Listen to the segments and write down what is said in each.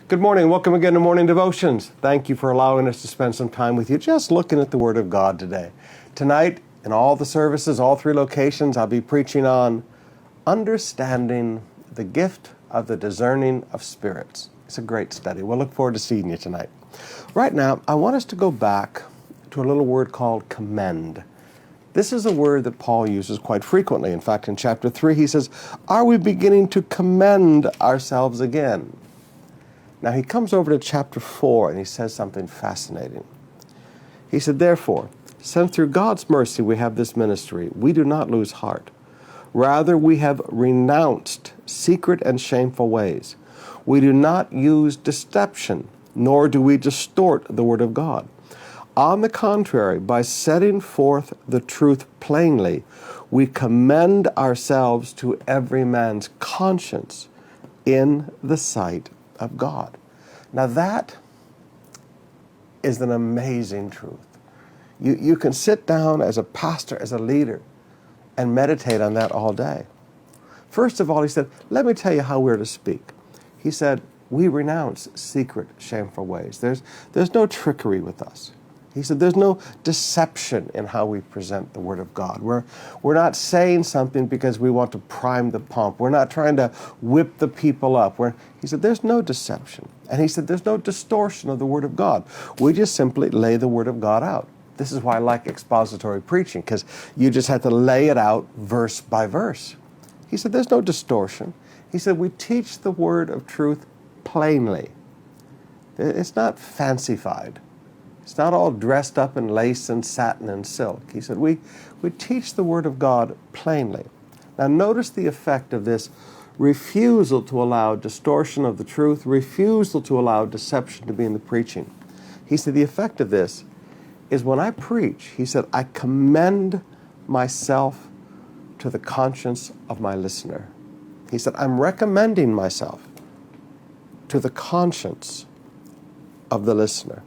Good morning. Welcome again to Morning Devotions. Thank you for allowing us to spend some time with you just looking at the Word of God today. Tonight, in all the services, all three locations, I'll be preaching on understanding the gift of the discerning of spirits. It's a great study. We'll look forward to seeing you tonight. Right now, I want us to go back to a little word called commend. This is a word that Paul uses quite frequently. In fact, in chapter 3, he says, "Are we beginning to commend ourselves again?" Now, he comes over to chapter 4, and he says something fascinating. He said, "Therefore, since through God's mercy we have this ministry, we do not lose heart. Rather, we have renounced secret and shameful ways. We do not use deception, nor do we distort the word of God. On the contrary, by setting forth the truth plainly, we commend ourselves to every man's conscience in the sight of God." Now that is an amazing truth. You can sit down as a pastor, as a leader, and meditate on that all day. First of all, he said, let me tell you how we're to speak. He said, we renounce secret, shameful ways. There's no trickery with us. He said, there's no deception in how we present the Word of God. We're not saying something because we want to prime the pump. We're not trying to whip the people up. He said, there's no deception. And he said, there's no distortion of the Word of God. We just simply lay the Word of God out. This is why I like expository preaching, because you just have to lay it out verse by verse. He said, there's no distortion. He said, we teach the word of truth plainly. It's not fancified. It's not all dressed up in lace and satin and silk. He said, we teach the Word of God plainly. Now notice the effect of this refusal to allow distortion of the truth, refusal to allow deception to be in the preaching. He said, the effect of this is when I preach, he said, I commend myself to the conscience of my listener. He said, I'm recommending myself to the conscience of the listener.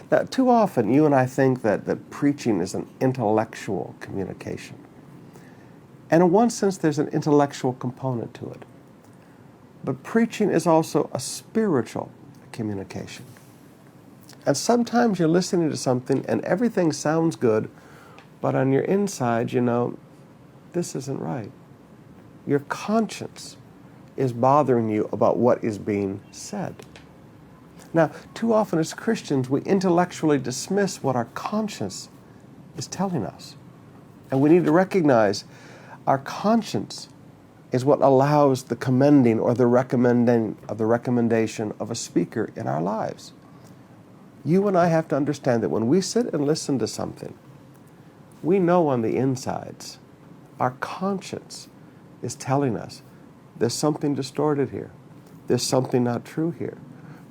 Now, too often, you and I think that preaching is an intellectual communication. And in one sense, there's an intellectual component to it. But preaching is also a spiritual communication. And sometimes you're listening to something and everything sounds good, but on your inside, you know, this isn't right. Your conscience is bothering you about what is being said. Now, too often as Christians, we intellectually dismiss what our conscience is telling us. And we need to recognize our conscience is what allows the commending or the recommendation of a speaker in our lives. You and I have to understand that when we sit and listen to something, we know on the insides, our conscience is telling us there's something distorted here. There's something not true here.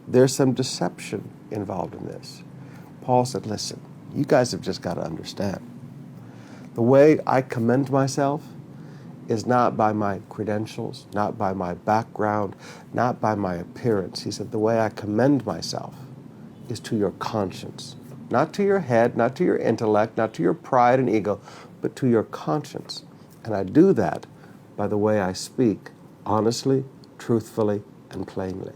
There's some deception involved in this. Paul said, listen, you guys have just got to understand. The way I commend myself is not by my credentials, not by my background, not by my appearance. He said, the way I commend myself is to your conscience. Not to your head, not to your intellect, not to your pride and ego, but to your conscience. And I do that by the way I speak honestly, truthfully, and plainly.